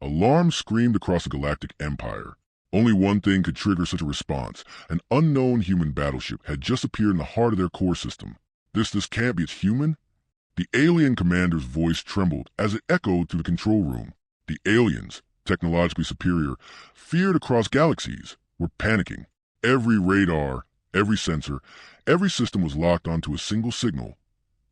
Alarm screamed across the galactic empire. Only one thing could trigger such a response. An unknown human battleship had just appeared in the heart of their core system. This can't be. It's human? The alien commander's voice trembled as it echoed through the control room. The aliens, technologically superior, feared across galaxies, were panicking. Every radar, every sensor, every system was locked onto a single signal.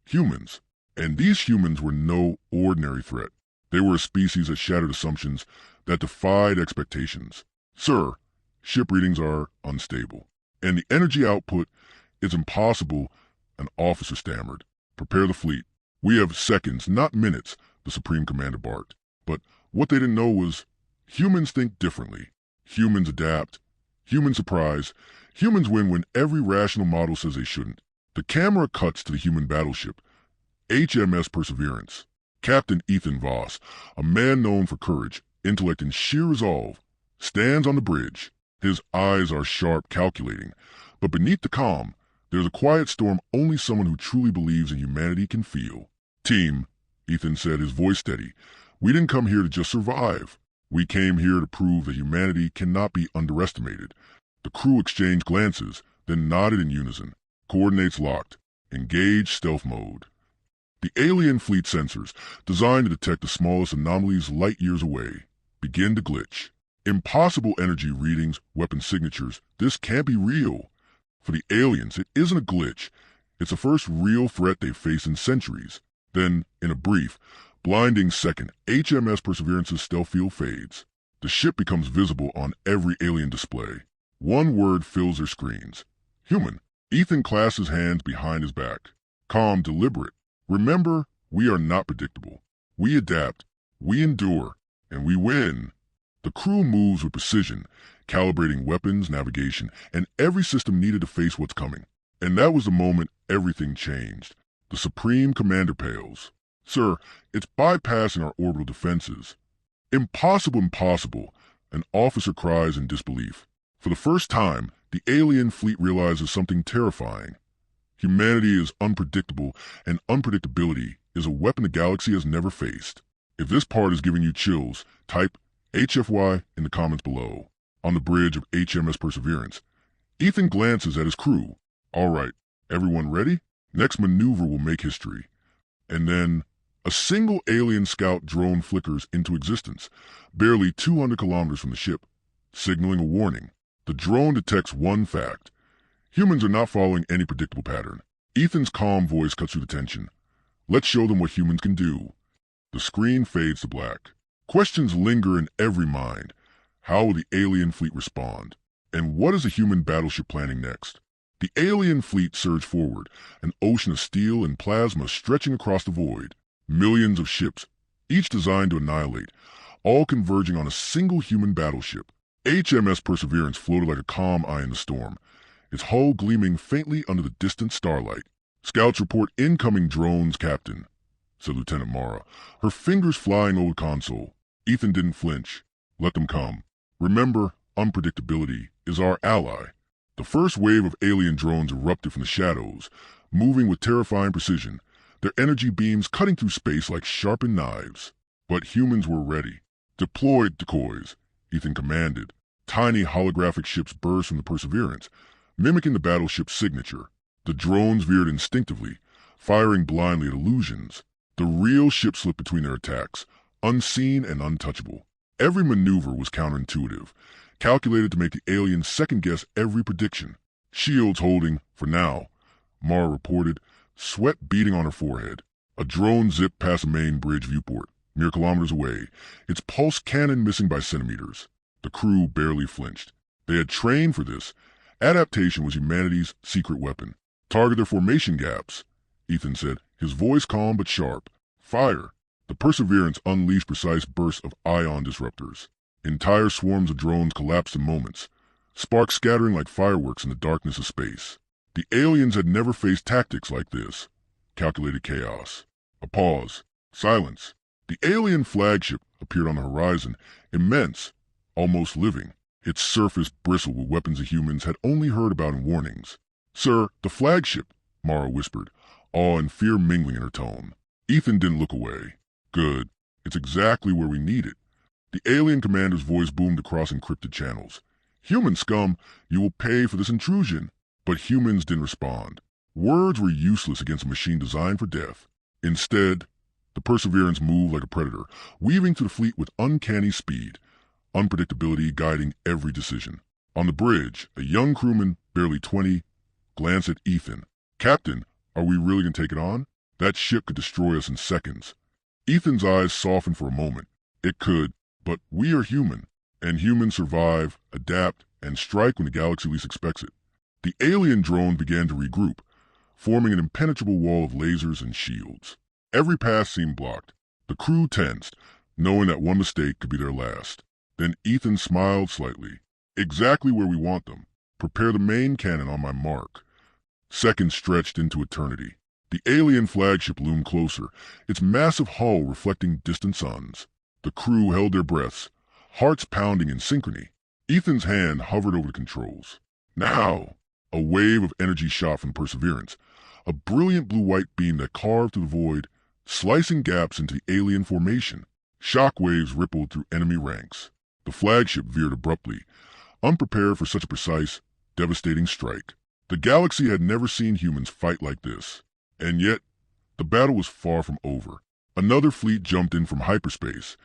Humans. And these humans were no ordinary threat. They were a species that shattered assumptions, that defied expectations. Sir, ship readings are unstable, and the energy output is impossible, an officer stammered. Prepare the fleet. We have seconds, not minutes, the Supreme Commander barked. But what they didn't know was, humans think differently. Humans adapt. Humans surprise. Humans win when every rational model says they shouldn't. The camera cuts to the human battleship, HMS Perseverance. Captain Ethan Voss, a man known for courage, intellect, and sheer resolve, stands on the bridge. His eyes are sharp, calculating. But beneath the calm, there's a quiet storm only someone who truly believes in humanity can feel. Team, Ethan said, his voice steady, we didn't come here to just survive. We came here to prove that humanity cannot be underestimated. The crew exchanged glances, then nodded in unison. Coordinates locked. Engage stealth mode. The alien fleet sensors, designed to detect the smallest anomalies light years away, begin to glitch. Impossible energy readings, weapon signatures, this can't be real. For the aliens, it isn't a glitch. It's the first real threat they've faced in centuries. Then, in a brief, blinding second, HMS Perseverance's stealth field fades. The ship becomes visible on every alien display. One word fills their screens. Human. Ethan clasps his hands behind his back. Calm, deliberate. Remember, we are not predictable. We adapt, we endure, and we win. The crew moves with precision, calibrating weapons, navigation, and every system needed to face what's coming. And that was the moment everything changed. The Supreme Commander pales. Sir, it's bypassing our orbital defenses. Impossible, impossible, an officer cries in disbelief. For the first time, the alien fleet realizes something terrifying. Humanity is unpredictable, and unpredictability is a weapon the galaxy has never faced. If this part is giving you chills, type HFY in the comments below. On the bridge of HMS Perseverance, Ethan glances at his crew. All right, everyone ready? Next maneuver will make history. And then, a single alien scout drone flickers into existence, barely 200 kilometers from the ship, signaling a warning. The drone detects one fact. Humans are not following any predictable pattern. Ethan's calm voice cuts through the tension. Let's show them what humans can do. The screen fades to black. Questions linger in every mind. How will the alien fleet respond? And what is a human battleship planning next? The alien fleet surged forward, an ocean of steel and plasma stretching across the void. Millions of ships, each designed to annihilate, all converging on a single human battleship. HMS Perseverance floated like a calm eye in the storm, its hull gleaming faintly under the distant starlight. Scouts report incoming drones, Captain, said Lieutenant Mara, her fingers flying over the console. Ethan didn't flinch. Let them come. Remember, unpredictability is our ally. The first wave of alien drones erupted from the shadows, moving with terrifying precision, their energy beams cutting through space like sharpened knives. But humans were ready. Deployed decoys, Ethan commanded. Tiny holographic ships burst from the Perseverance, mimicking the battleship's signature. The drones veered instinctively, firing blindly at illusions. The real ship slipped between their attacks, unseen and untouchable. Every maneuver was counterintuitive, calculated to make the aliens second-guess every prediction. Shields holding, for now, Mara reported, sweat beading on her forehead. A drone zipped past the main bridge viewport, mere kilometers away, its pulse cannon missing by centimeters. The crew barely flinched. They had trained for this. Adaptation was humanity's secret weapon. Target their formation gaps, Ethan said, his voice calm but sharp. Fire. The Perseverance unleashed precise bursts of ion disruptors. Entire swarms of drones collapsed in moments, sparks scattering like fireworks in the darkness of space. The aliens had never faced tactics like this. Calculated chaos. A pause. Silence. The alien flagship appeared on the horizon, immense, almost living. Its surface bristled with weapons the humans had only heard about in warnings. Sir, the flagship, Mara whispered, awe and fear mingling in her tone. Ethan didn't look away. Good. It's exactly where we need it. The alien commander's voice boomed across encrypted channels. "Human scum, you will pay for this intrusion." But humans didn't respond. Words were useless against a machine designed for death. Instead, the Perseverance moved like a predator, weaving through the fleet with uncanny speed, unpredictability guiding every decision. On the bridge, a young crewman, barely 20, glanced at Ethan. "Captain, are we really going to take it on? That ship could destroy us in seconds." Ethan's eyes softened for a moment. It could, but we are human, and humans survive, adapt, and strike when the galaxy least expects it. The alien drone began to regroup, forming an impenetrable wall of lasers and shields. Every path seemed blocked. The crew tensed, knowing that one mistake could be their last. Then Ethan smiled slightly. "Exactly where we want them. Prepare the main cannon on my mark." Seconds stretched into eternity. The alien flagship loomed closer, its massive hull reflecting distant suns. The crew held their breaths, hearts pounding in synchrony. Ethan's hand hovered over the controls. "Now!" A wave of energy shot from Perseverance, a brilliant blue-white beam that carved through the void, slicing gaps into the alien formation. Shock waves rippled through enemy ranks. The flagship veered abruptly, unprepared for such a precise, devastating strike. The galaxy had never seen humans fight like this. And yet, the battle was far from over. Another fleet jumped in from hyperspace,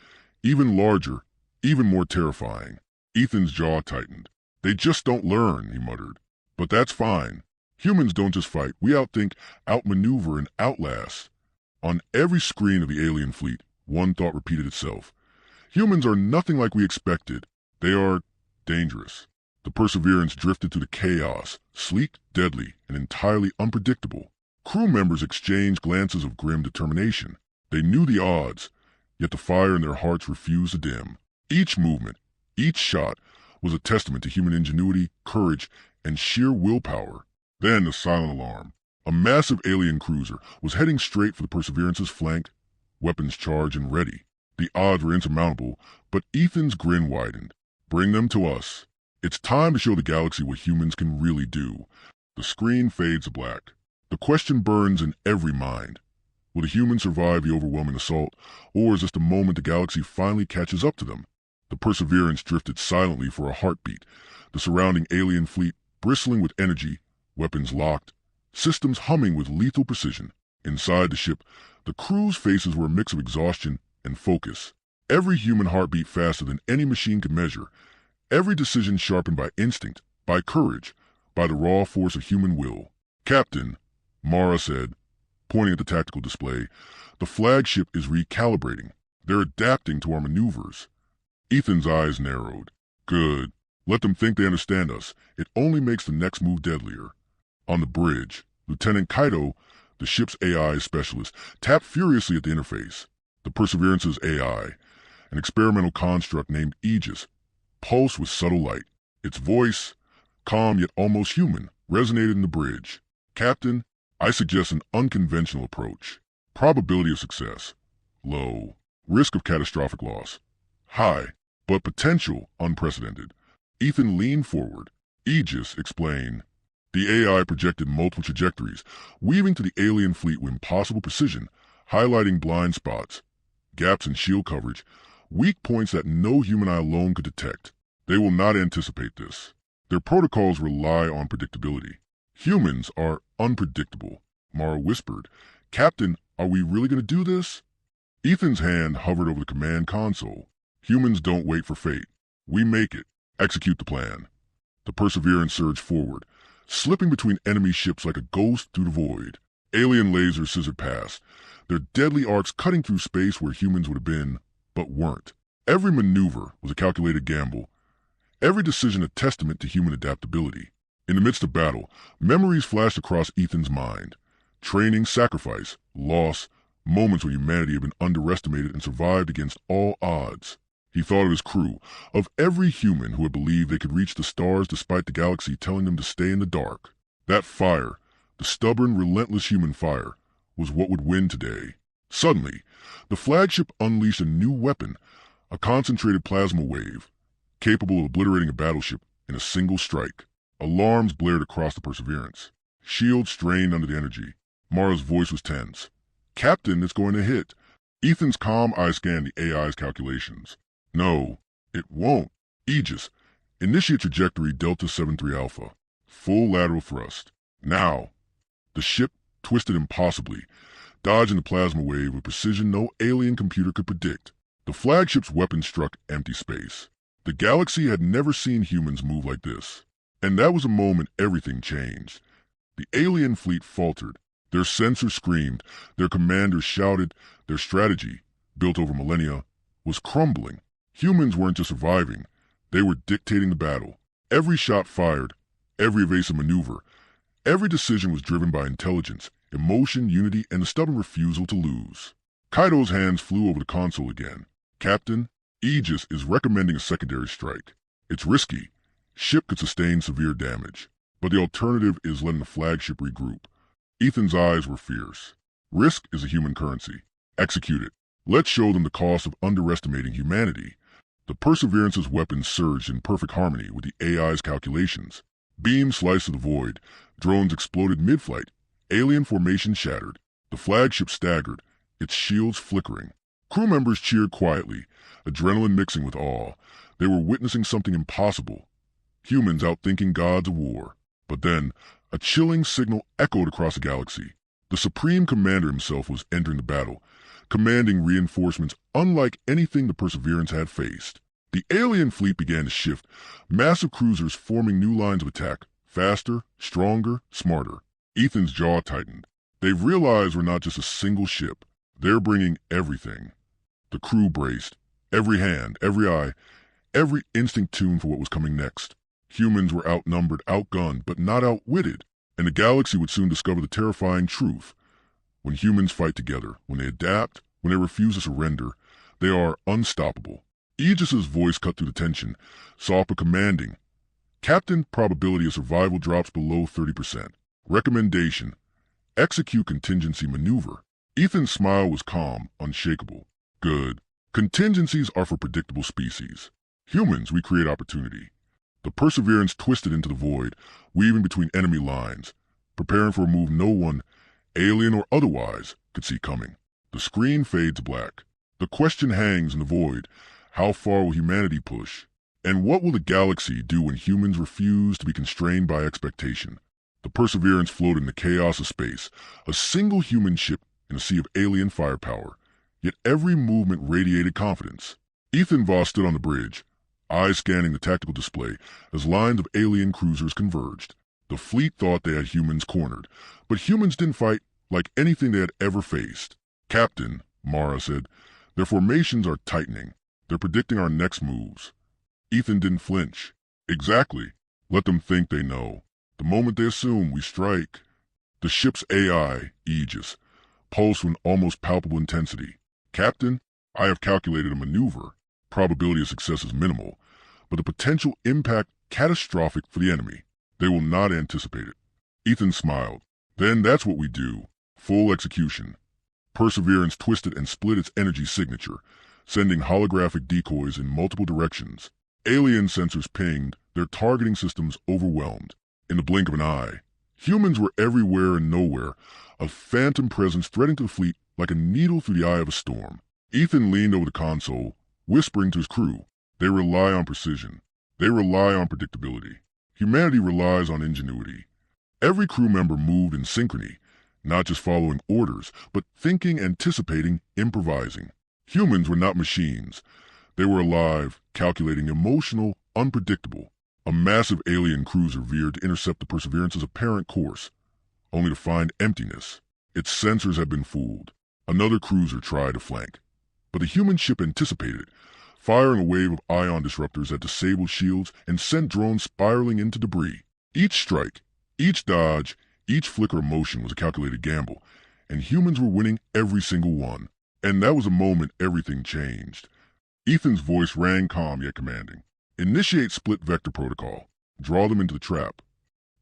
even larger, even more terrifying. Ethan's jaw tightened. "They just don't learn," he muttered. "But that's fine. Humans don't just fight. We outthink, outmaneuver, and outlast." On every screen of the alien fleet, one thought repeated itself. Humans are nothing like we expected. They are dangerous. The Perseverance drifted through the chaos, sleek, deadly, and entirely unpredictable. Crew members exchanged glances of grim determination. They knew the odds, yet the fire in their hearts refused to dim. Each movement, each shot, was a testament to human ingenuity, courage, and sheer willpower. Then the silent alarm. A massive alien cruiser was heading straight for the Perseverance's flank, weapons charged and ready. The odds were insurmountable, but Ethan's grin widened. "Bring them to us. It's time to show the galaxy what humans can really do." The screen fades to black. The question burns in every mind. Will the humans survive the overwhelming assault, or is this the moment the galaxy finally catches up to them? The Perseverance drifted silently for a heartbeat, the surrounding alien fleet bristling with energy, weapons locked, systems humming with lethal precision. Inside the ship, the crew's faces were a mix of exhaustion and focus. Every human heart beat faster than any machine could measure, every decision sharpened by instinct, by courage, by the raw force of human will. "Captain," Mara said, pointing at the tactical display, "the flagship is recalibrating. They're adapting to our maneuvers." Ethan's eyes narrowed. "Good. Let them think they understand us. It only makes the next move deadlier." On the bridge, Lieutenant Kaito, the ship's AI specialist, tapped furiously at the interface. The Perseverance's AI, an experimental construct named Aegis, pulsed with subtle light. Its voice, calm yet almost human, resonated in the bridge. "Captain, I suggest an unconventional approach. Probability of success low. Risk of catastrophic loss high, but potential unprecedented." Ethan leaned forward. Aegis explained. The AI projected multiple trajectories, weaving to the alien fleet with impossible precision, highlighting blind spots, gaps in shield coverage, weak points that no human eye alone could detect. They will not anticipate this. Their protocols rely on predictability. "Humans are unpredictable," Mara whispered. "Captain, are we really going to do this?" Ethan's hand hovered over the command console. "Humans don't wait for fate. We make it. Execute the plan." The Perseverance surged forward, slipping between enemy ships like a ghost through the void. Alien lasers scissored past, their deadly arcs cutting through space where humans would have been, but weren't. Every maneuver was a calculated gamble, every decision a testament to human adaptability. In the midst of battle, memories flashed across Ethan's mind. Training, sacrifice, loss, moments when humanity had been underestimated and survived against all odds. He thought of his crew, of every human who had believed they could reach the stars despite the galaxy telling them to stay in the dark. That fire, the stubborn, relentless human fire, was what would win today. Suddenly, the flagship unleashed a new weapon, a concentrated plasma wave, capable of obliterating a battleship in a single strike. Alarms blared across the Perseverance. Shields strained under the energy. Mara's voice was tense. "Captain, it's going to hit." Ethan's calm eye scanned the AI's calculations. No, it won't. Aegis, initiate trajectory Delta 73 Alpha. Full lateral thrust. Now. The ship twisted impossibly, dodging the plasma wave with precision no alien computer could predict. The flagship's weapon struck empty space. The galaxy had never seen humans move like this. And that was a moment everything changed. The alien fleet faltered. Their sensors screamed, their commanders shouted, their strategy, built over millennia, was crumbling. Humans weren't just surviving, they were dictating the battle. Every shot fired, every evasive maneuver, every decision was driven by intelligence, emotion, unity, and the stubborn refusal to lose. Kaido's hands flew over the console again. Captain, Aegis is recommending a secondary strike. It's risky. Ship could sustain severe damage. But the alternative is letting the flagship regroup. Ethan's eyes were fierce. Risk is a human currency. Execute it. Let's show them the cost of underestimating humanity. The Perseverance's weapons surged in perfect harmony with the AI's calculations. Beams sliced through the void. Drones exploded mid-flight. Alien formation shattered. The flagship staggered, its shields flickering. Crew members cheered quietly, adrenaline mixing with awe. They were witnessing something impossible. Humans outthinking gods of war. But then, a chilling signal echoed across the galaxy. The Supreme Commander himself was entering the battle, commanding reinforcements unlike anything the Perseverance had faced. The alien fleet began to shift, massive cruisers forming new lines of attack, faster, stronger, smarter. Ethan's jaw tightened. They've realized we're not just a single ship. They're bringing everything. The crew braced. Every hand, every eye, every instinct tuned for what was coming next. Humans were outnumbered, outgunned, but not outwitted, and the galaxy would soon discover the terrifying truth. When humans fight together, when they adapt, when they refuse to surrender, they are unstoppable. Aegis's voice cut through the tension, soft but commanding. Captain, probability of survival drops below 30%. Recommendation: execute contingency maneuver. Ethan's smile was calm, unshakable. Good. Contingencies are for predictable species. Humans, we create opportunity. The Perseverance twisted into the void, weaving between enemy lines, preparing for a move no one, alien or otherwise, could see coming. The screen fades black. The question hangs in the void: how far will humanity push? And what will the galaxy do when humans refuse to be constrained by expectation? The Perseverance floated in the chaos of space, a single human ship in a sea of alien firepower. Yet every movement radiated confidence. Ethan Voss stood on the bridge, eyes scanning the tactical display as lines of alien cruisers converged. The fleet thought they had humans cornered, but humans didn't fight like anything they had ever faced. Captain, Mara said, their formations are tightening. They're predicting our next moves. Ethan didn't flinch. Exactly. Let them think they know. The moment they assume, we strike. The ship's AI, Aegis, pulsed with almost palpable intensity. Captain, I have calculated a maneuver. Probability of success is minimal, but the potential impact catastrophic for the enemy. They will not anticipate it. Ethan smiled. Then that's what we do. Full execution. Perseverance twisted and split its energy signature, sending holographic decoys in multiple directions. Alien sensors pinged, their targeting systems overwhelmed. In the blink of an eye, humans were everywhere and nowhere, a phantom presence threading to the fleet like a needle through the eye of a storm. Ethan leaned over the console, whispering to his crew. They rely on precision. They rely on predictability. Humanity relies on ingenuity. Every crew member moved in synchrony, not just following orders, but thinking, anticipating, improvising. Humans were not machines. They were alive, calculating, emotional, unpredictable. A massive alien cruiser veered to intercept the Perseverance's apparent course, only to find emptiness. Its sensors had been fooled. Another cruiser tried to flank, but the human ship anticipated, firing a wave of ion disruptors that disabled shields and sent drones spiraling into debris. Each strike, each dodge, each flicker of motion was a calculated gamble, and humans were winning every single one. And that was a moment everything changed. Ethan's voice rang calm yet commanding. Initiate split vector protocol. Draw them into the trap.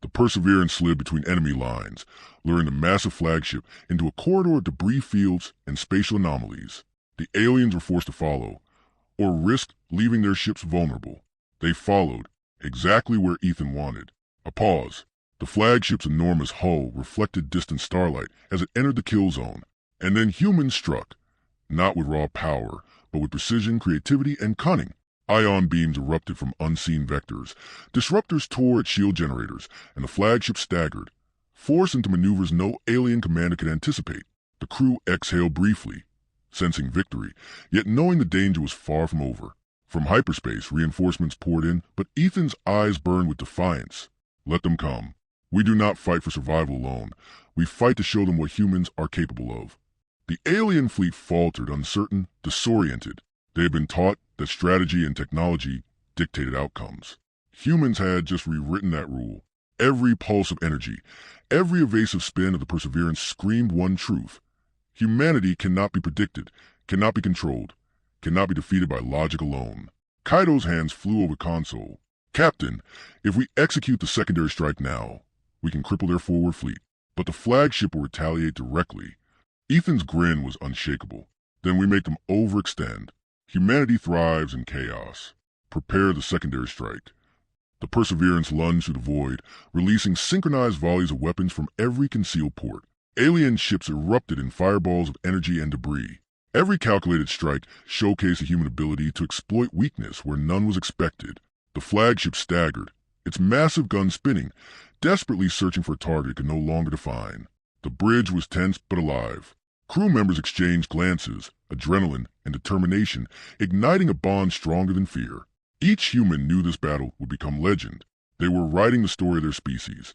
The Perseverance slid between enemy lines, luring the massive flagship into a corridor of debris fields and spatial anomalies. The aliens were forced to follow, or risk leaving their ships vulnerable. They followed, exactly where Ethan wanted. A pause. The flagship's enormous hull reflected distant starlight as it entered the kill zone, and then humans struck, not with raw power, but with precision, creativity, and cunning. Ion beams erupted from unseen vectors. Disruptors tore at shield generators, and the flagship staggered, forced into maneuvers no alien commander could anticipate. The crew exhaled briefly, sensing victory, yet knowing the danger was far from over. From hyperspace, reinforcements poured in, but Ethan's eyes burned with defiance. Let them come. We do not fight for survival alone. We fight to show them what humans are capable of. The alien fleet faltered, uncertain, disoriented. They had been taught that strategy and technology dictated outcomes. Humans had just rewritten that rule. Every pulse of energy, every evasive spin of the Perseverance screamed one truth. Humanity cannot be predicted, cannot be controlled, cannot be defeated by logic alone. Kaido's hands flew over console. Captain, if we execute the secondary strike now, we can cripple their forward fleet, but the flagship will retaliate directly. Ethan's grin was unshakable. Then we make them overextend. Humanity thrives in chaos. Prepare the secondary strike. The Perseverance lunged through the void, releasing synchronized volleys of weapons from every concealed port. Alien ships erupted in fireballs of energy and debris. Every calculated strike showcased the human ability to exploit weakness where none was expected. The flagship staggered, its massive gun spinning, desperately searching for a target it could no longer define. The bridge was tense but alive. Crew members exchanged glances, adrenaline, and determination, igniting a bond stronger than fear. Each human knew this battle would become legend. They were writing the story of their species,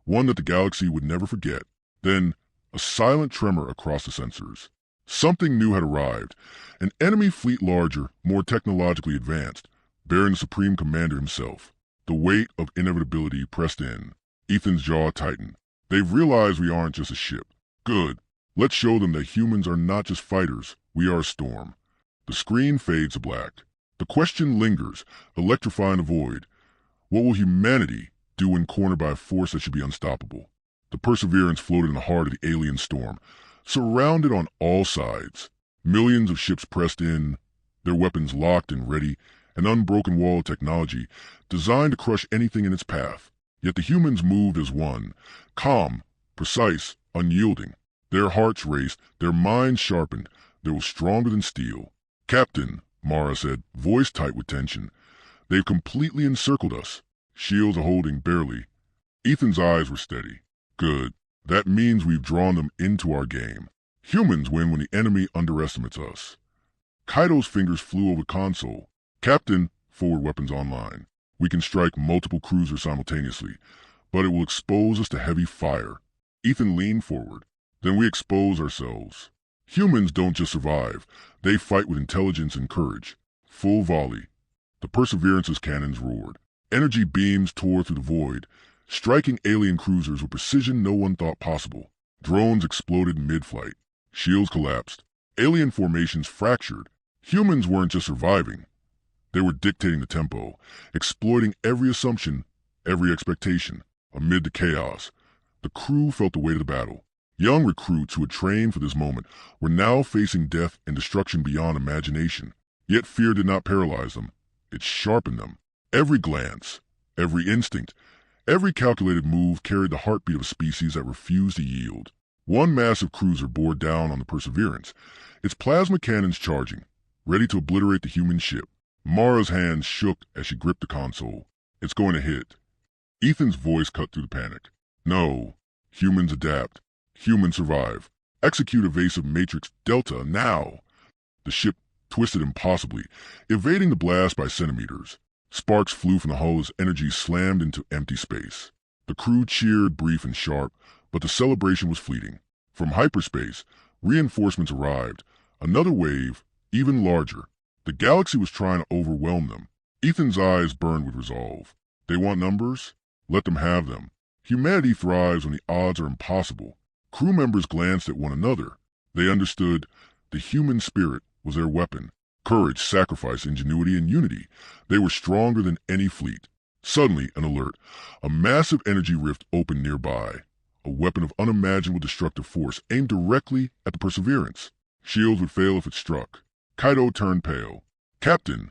one that the galaxy would never forget. Then, a silent tremor across the sensors. Something new had arrived, an enemy fleet larger, more technologically advanced, bearing the Supreme Commander himself. The weight of inevitability pressed in. Ethan's jaw tightened. They've realized we aren't just a ship. Good. Let's show them that humans are not just fighters, we are a storm. The screen fades to black. The question lingers, electrifying the void. What will humanity do when cornered by a force that should be unstoppable? The Perseverance floated in the heart of the alien storm, surrounded on all sides. Millions of ships pressed in, their weapons locked and ready, an unbroken wall of technology designed to crush anything in its path. Yet the humans moved as one, calm, precise, unyielding. Their hearts raced, their minds sharpened, they were stronger than steel. Captain, Mara said, voice tight with tension, they've completely encircled us. Shields are holding barely. Ethan's eyes were steady. Good. That means we've drawn them into our game. Humans win when the enemy underestimates us. Kaido's fingers flew over console. Captain, forward weapons online. We can strike multiple cruisers simultaneously, but it will expose us to heavy fire. Ethan leaned forward. Then we expose ourselves. Humans don't just survive. They fight with intelligence and courage. Full volley. The Perseverance's cannons roared. Energy beams tore through the void, striking alien cruisers with precision no one thought possible. Drones exploded mid-flight. Shields collapsed. Alien formations fractured. Humans weren't just surviving. They were dictating the tempo, exploiting every assumption, every expectation. Amid the chaos, the crew felt the weight of the battle. Young recruits who had trained for this moment were now facing death and destruction beyond imagination. Yet fear did not paralyze them. It sharpened them. Every glance, every instinct, every calculated move carried the heartbeat of a species that refused to yield. One massive cruiser bore down on the Perseverance, its plasma cannons charging, ready to obliterate the human ship. Mara's hands shook as she gripped the console. It's going to hit. Ethan's voice cut through the panic. No. Humans adapt. Humans survive. Execute evasive matrix Delta now. The ship twisted impossibly, evading the blast by centimeters. Sparks flew from the hull as energy slammed into empty space. The crew cheered, brief and sharp, but the celebration was fleeting. From hyperspace, reinforcements arrived. Another wave, even larger. The galaxy was trying to overwhelm them. Ethan's eyes burned with resolve. They want numbers? Let them have them. Humanity thrives when the odds are impossible. Crew members glanced at one another. They understood the human spirit was their weapon. Courage, sacrifice, ingenuity, and unity. They were stronger than any fleet. Suddenly, an alert. A massive energy rift opened nearby. A weapon of unimaginable destructive force aimed directly at the Perseverance. Shields would fail if it struck. Kaido turned pale. Captain,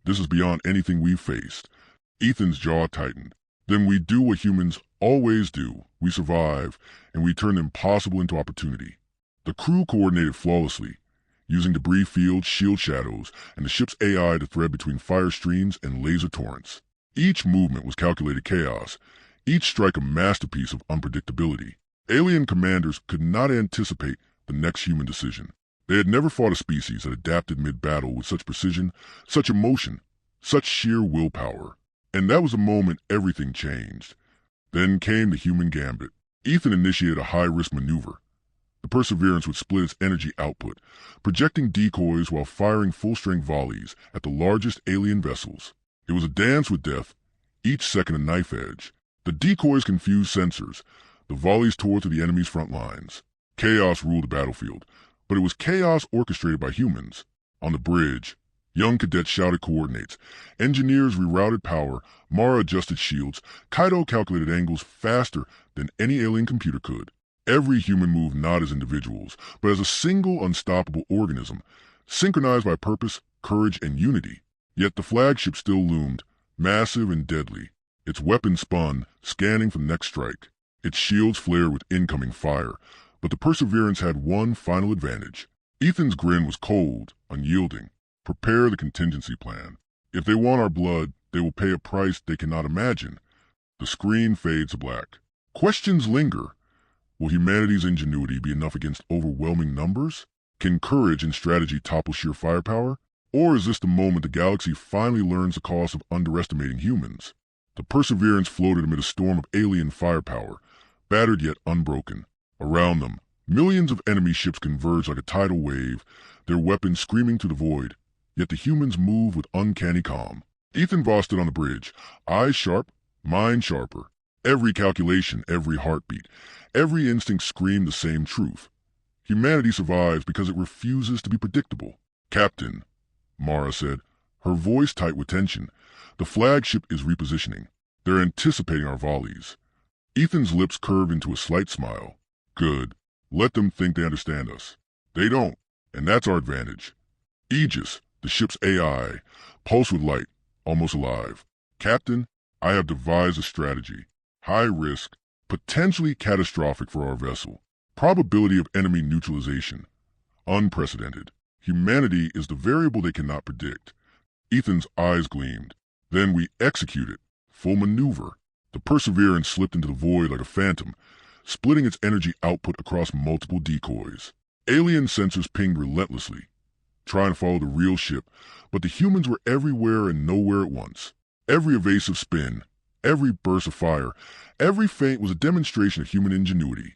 this is beyond anything we've faced. Ethan's jaw tightened. Then we do what humans always do. We survive, and we turn the impossible into opportunity. The crew coordinated flawlessly. using debris fields, shield shadows, and the ship's AI to thread between fire streams and laser torrents. Each movement was calculated chaos, each strike a masterpiece of unpredictability. Alien commanders could not anticipate the next human decision. They had never fought a species that adapted mid-battle with such precision, such emotion, such sheer willpower. And that was the moment everything changed. Then came the human gambit. Ethan initiated a high-risk maneuver. The Perseverance would split its energy output, projecting decoys while firing full-strength volleys at the largest alien vessels. It was a dance with death, each second a knife edge. The decoys confused sensors, the volleys tore through the enemy's front lines. Chaos ruled the battlefield, but it was chaos orchestrated by humans. On the bridge, young cadets shouted coordinates, engineers rerouted power, Mara adjusted shields, Kaido calculated angles faster than any alien computer could. Every human moved not as individuals, but as a single unstoppable organism, synchronized by purpose, courage, and unity. Yet the flagship still loomed, massive and deadly. Its weapons spun, scanning for the next strike. Its shields flared with incoming fire, but the Perseverance had one final advantage. Ethan's grin was cold, unyielding. Prepare the contingency plan. If they want our blood, they will pay a price they cannot imagine. The screen fades to black. Questions linger. Will humanity's ingenuity be enough against overwhelming numbers? Can courage and strategy topple sheer firepower? Or is this the moment the galaxy finally learns the cost of underestimating humans? The Perseverance floated amid a storm of alien firepower, battered yet unbroken. Around them, millions of enemy ships converged like a tidal wave, their weapons screaming through the void. Yet the humans moved with uncanny calm. Ethan Voss stood on the bridge, eyes sharp, mind sharper. Every calculation, every heartbeat, every instinct screamed the same truth. Humanity survives because it refuses to be predictable. Captain, Mara said, her voice tight with tension, the flagship is repositioning. They're anticipating our volleys. Ethan's lips curved into a slight smile. Good. Let them think they understand us. They don't, and that's our advantage. Aegis, the ship's AI, pulsed with light, almost alive. Captain, I have devised a strategy. High risk, potentially catastrophic for our vessel. Probability of enemy neutralization. Unprecedented. Humanity is the variable they cannot predict. Ethan's eyes gleamed. Then we execute it. Full maneuver. The Perseverance slipped into the void like a phantom, splitting its energy output across multiple decoys. Alien sensors pinged relentlessly, trying to follow the real ship, but the humans were everywhere and nowhere at once. Every evasive spin, every burst of fire, every feint was a demonstration of human ingenuity,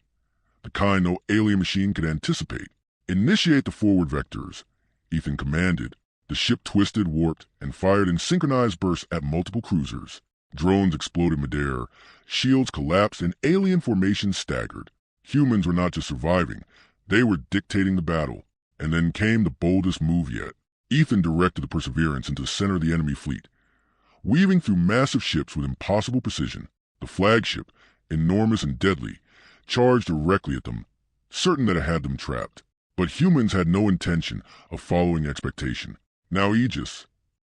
the kind no alien machine could anticipate. Initiate the forward vectors, Ethan commanded. The ship twisted, warped, and fired in synchronized bursts at multiple cruisers. Drones exploded midair, shields collapsed, and alien formations staggered. Humans were not just surviving, they were dictating the battle. And then came the boldest move yet. Ethan directed the Perseverance into the center of the enemy fleet, weaving through massive ships with impossible precision. The flagship, enormous and deadly, charged directly at them, certain that it had them trapped. But humans had no intention of following expectation. Now Aegis.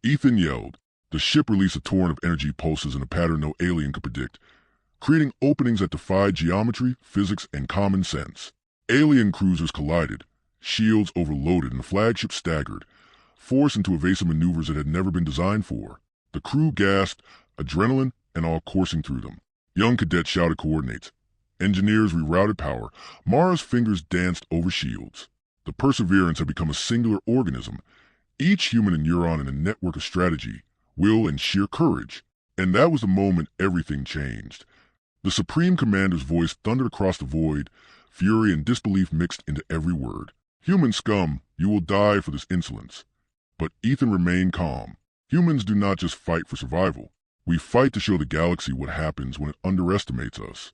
Ethan yelled. The ship released a torrent of energy pulses in a pattern no alien could predict, creating openings that defied geometry, physics, and common sense. Alien cruisers collided, shields overloaded, and the flagship staggered, forced into evasive maneuvers it had never been designed for. The crew gasped, adrenaline and all coursing through them. Young cadets shouted coordinates. Engineers rerouted power. Mara's fingers danced over shields. The Perseverance had become a singular organism, each human a neuron in a network of strategy, will, and sheer courage. And that was the moment everything changed. The Supreme Commander's voice thundered across the void, fury and disbelief mixed into every word. Human scum, you will die for this insolence. But Ethan remained calm. Humans do not just fight for survival. We fight to show the galaxy what happens when it underestimates us.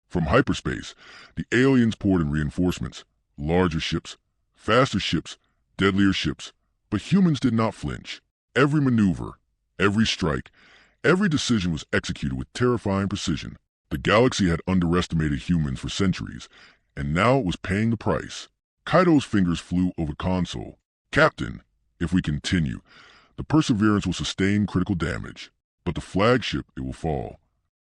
From hyperspace, the aliens poured in reinforcements, larger ships, faster ships, deadlier ships. But humans did not flinch. Every maneuver, every strike, every decision was executed with terrifying precision. The galaxy had underestimated humans for centuries, and now it was paying the price. Kaido's fingers flew over the console. Captain, if we continue, the Perseverance will sustain critical damage, but the flagship, it will fall.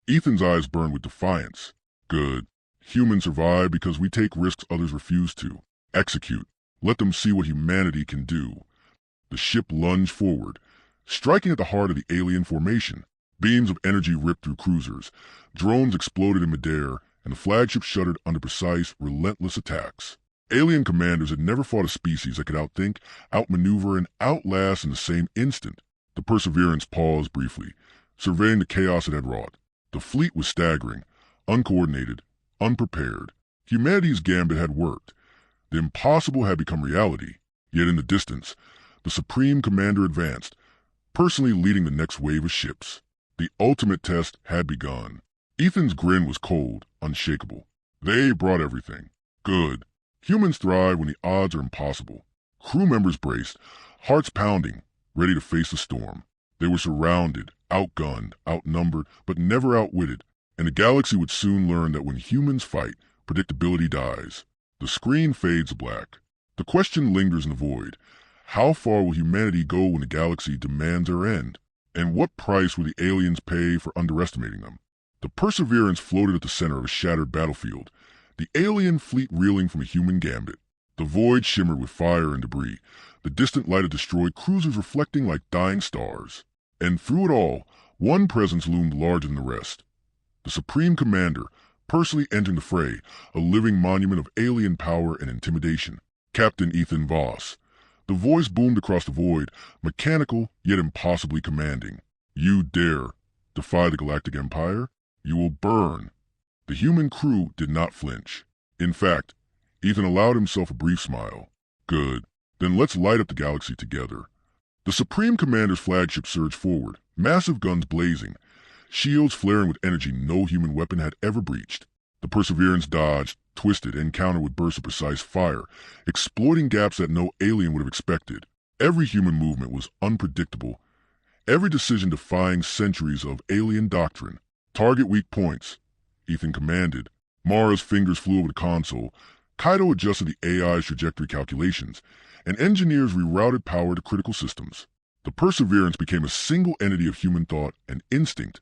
Ethan's eyes burned with defiance. Good. Humans survive because we take risks others refuse to. Execute. Let them see what humanity can do. The ship lunged forward, striking at the heart of the alien formation. Beams of energy ripped through cruisers, drones exploded in midair, and the flagship shuddered under precise, relentless attacks. Alien commanders had never fought a species that could outthink, outmaneuver, and outlast in the same instant. The Perseverance paused briefly, surveying the chaos it had wrought. The fleet was staggering, uncoordinated, unprepared. Humanity's gambit had worked. The impossible had become reality. Yet in the distance, the Supreme Commander advanced, personally leading the next wave of ships. The ultimate test had begun. Ethan's grin was cold, unshakable. They brought everything. Good. Humans thrive when the odds are impossible. Crew members braced, hearts pounding, ready to face the storm. They were surrounded, outgunned, outnumbered, but never outwitted. And the galaxy would soon learn that when humans fight, predictability dies. The screen fades to black. The question lingers in the void. How far will humanity go when the galaxy demands our end? And what price will the aliens pay for underestimating them? The Perseverance floated at the center of a shattered battlefield, the alien fleet reeling from a human gambit. The void shimmered with fire and debris, the distant light of destroyed cruisers reflecting like dying stars. And through it all, one presence loomed larger than the rest. The Supreme Commander, personally entering the fray, a living monument of alien power and intimidation. Captain Ethan Voss. The voice boomed across the void, mechanical yet impossibly commanding. You dare defy the Galactic Empire? You will burn. The human crew did not flinch. In fact, Ethan allowed himself a brief smile. Good. Then let's light up the galaxy together. The Supreme Commander's flagship surged forward, massive guns blazing, shields flaring with energy no human weapon had ever breached. The Perseverance dodged, twisted, and countered with bursts of precise fire, exploiting gaps that no alien would have expected. Every human movement was unpredictable, every decision defying centuries of alien doctrine. Target weak points, Ethan commanded. Mara's fingers flew over the console. Kaido adjusted the AI's trajectory calculations, and engineers rerouted power to critical systems. The Perseverance became a single entity of human thought and instinct,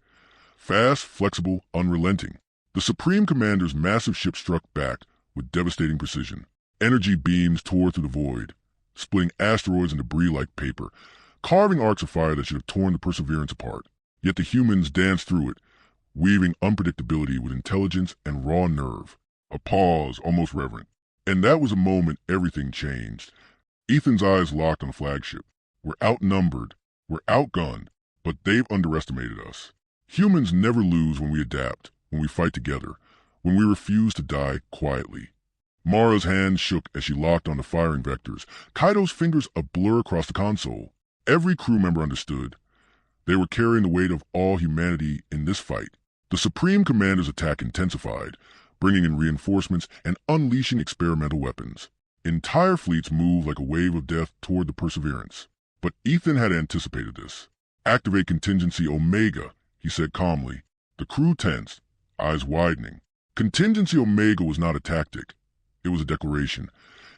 fast, flexible, unrelenting. The Supreme Commander's massive ship struck back with devastating precision. Energy beams tore through the void, splitting asteroids and debris like paper, carving arcs of fire that should have torn the Perseverance apart. Yet the humans danced through it, weaving unpredictability with intelligence and raw nerve. A pause, almost reverent. And that was a moment everything changed. Ethan's eyes locked on the flagship. We're outnumbered, we're outgunned, but they've underestimated us. Humans never lose when we adapt, when we fight together, when we refuse to die quietly. Mara's hand shook as she locked on the firing vectors, Kaido's fingers a blur across the console. Every crew member understood. They were carrying the weight of all humanity in this fight. The Supreme Commander's attack intensified, bringing in reinforcements and unleashing experimental weapons. Entire fleets moved like a wave of death toward the Perseverance. But Ethan had anticipated this. Activate Contingency Omega, he said calmly. The crew tensed, eyes widening. Contingency Omega was not a tactic. It was a declaration.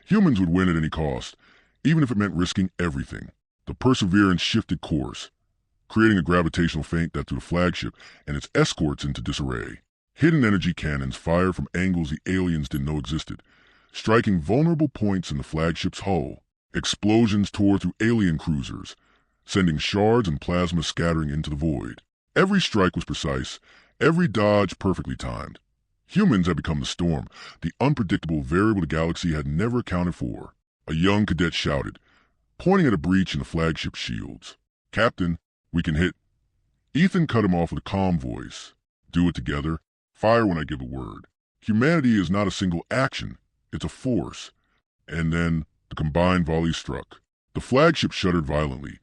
Humans would win at any cost, even if it meant risking everything. The Perseverance shifted course, creating a gravitational feint that threw the flagship and its escorts into disarray. Hidden energy cannons fired from angles the aliens didn't know existed, striking vulnerable points in the flagship's hull. Explosions tore through alien cruisers, sending shards and plasma scattering into the void. Every strike was precise, every dodge perfectly timed. Humans had become the storm, the unpredictable variable the galaxy had never accounted for. A young cadet shouted, pointing at a breach in the flagship's shields. Captain, we can hit. Ethan cut him off with a calm voice. Do it together. Fire when I give the word. Humanity is not a single action. It's a force. And then the combined volley struck. The flagship shuddered violently,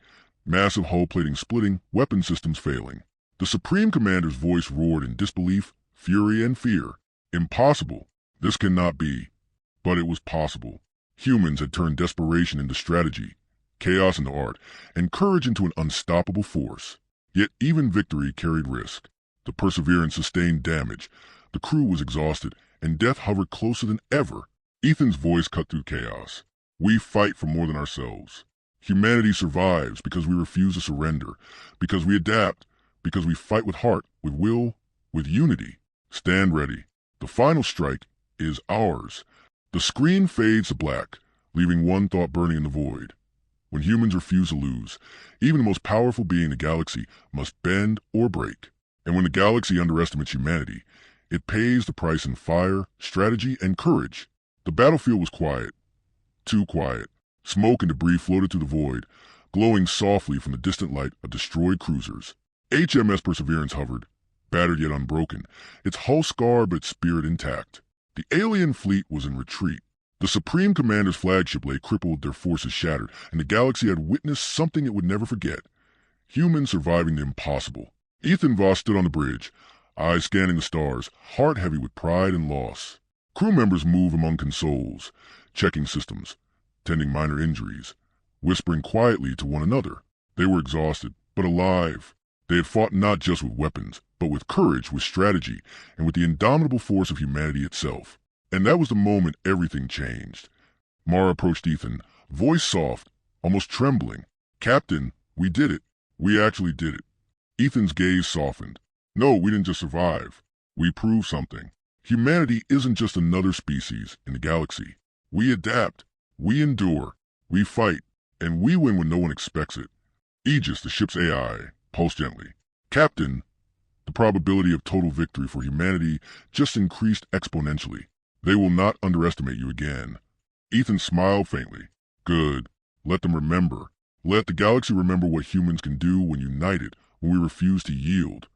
massive hull plating splitting, weapon systems failing. The Supreme Commander's voice roared in disbelief, fury, and fear. Impossible. This cannot be. But it was possible. Humans had turned desperation into strategy, chaos into art, and courage into an unstoppable force. Yet even victory carried risk. The Perseverance sustained damage. The crew was exhausted, and death hovered closer than ever. Ethan's voice cut through chaos. We fight for more than ourselves. Humanity survives because we refuse to surrender, because we adapt, because we fight with heart, with will, with unity. Stand ready. The final strike is ours. The screen fades to black. leaving one thought burning in the void. When humans refuse to lose, even the most powerful being in the galaxy must bend or break. And when the galaxy underestimates humanity, it pays the price in fire, strategy, and courage. The battlefield was quiet. Too quiet. Smoke and debris floated through the void, glowing softly from the distant light of destroyed cruisers. HMS Perseverance hovered, battered yet unbroken, its hull scarred but its spirit intact. The alien fleet was in retreat. The Supreme Commander's flagship lay crippled, their forces shattered, and the galaxy had witnessed something it would never forget. Humans surviving the impossible. Ethan Voss stood on the bridge, eyes scanning the stars, heart heavy with pride and loss. Crew members moved among consoles, checking systems, tending minor injuries, whispering quietly to one another. They were exhausted, but alive. They had fought not just with weapons, but with courage, with strategy, and with the indomitable force of humanity itself. And that was the moment everything changed. Mara approached Ethan, voice soft, almost trembling. "Captain, we did it. We actually did it." Ethan's gaze softened. "No, we didn't just survive. We proved something. Humanity isn't just another species in the galaxy. We adapt. We endure. We fight. And we win when no one expects it." Aegis, the ship's AI, pulsed gently. "Captain, the probability of total victory for humanity just increased exponentially. They will not underestimate you again." Ethan smiled faintly. "Good. Let them remember. Let the galaxy remember what humans can do when united, when we refuse to yield."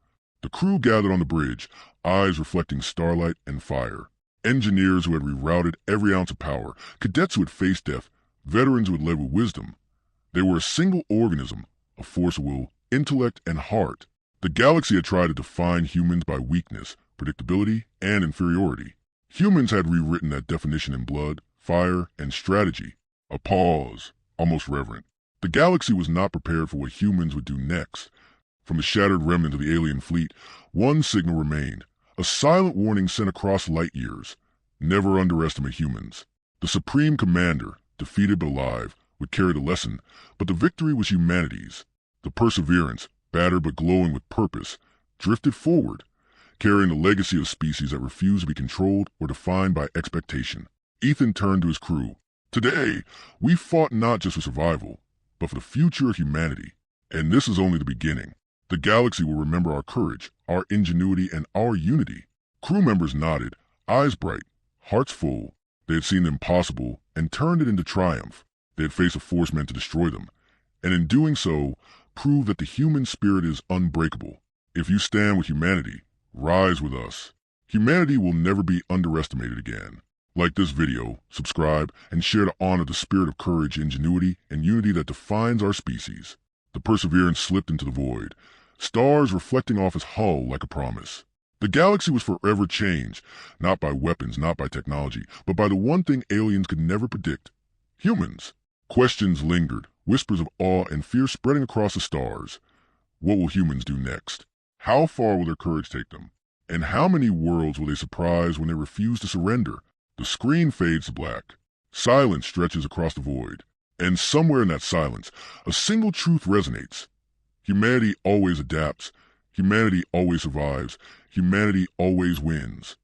The crew gathered on the bridge, eyes reflecting starlight and fire. Engineers who had rerouted every ounce of power, cadets who had faced death, veterans who had led with wisdom. They were a single organism, a force of will, intellect, and heart. The galaxy had tried to define humans by weakness, predictability, and inferiority. Humans had rewritten that definition in blood, fire, and strategy. A pause, almost reverent. The galaxy was not prepared for what humans would do next. From the shattered remnant of the alien fleet, one signal remained, a silent warning sent across light years. Never underestimate humans. The Supreme Commander, defeated but alive, would carry the lesson, but the victory was humanity's. The Perseverance, battered but glowing with purpose, drifted forward, carrying the legacy of a species that refused to be controlled or defined by expectation. Ethan turned to his crew. "Today, we fought not just for survival, but for the future of humanity. And this is only the beginning. The galaxy will remember our courage, our ingenuity, and our unity." Crew members nodded, eyes bright, hearts full. They had seen the impossible and turned it into triumph. They had faced a force meant to destroy them, and in doing so, proved that the human spirit is unbreakable. If you stand with humanity, rise with us. Humanity will never be underestimated again. Like this video, subscribe, and share to honor the spirit of courage, ingenuity, and unity that defines our species. The Perseverance slipped into the void, stars reflecting off its hull like a promise. The galaxy was forever changed, not by weapons, not by technology, but by the one thing aliens could never predict: humans. Questions lingered, whispers of awe and fear spreading across the stars. What will humans do next? How far will their courage take them? And how many worlds will they surprise when they refuse to surrender? The screen fades to black. Silence stretches across the void. And somewhere in that silence, a single truth resonates. Humanity always adapts. Humanity always survives. Humanity always wins.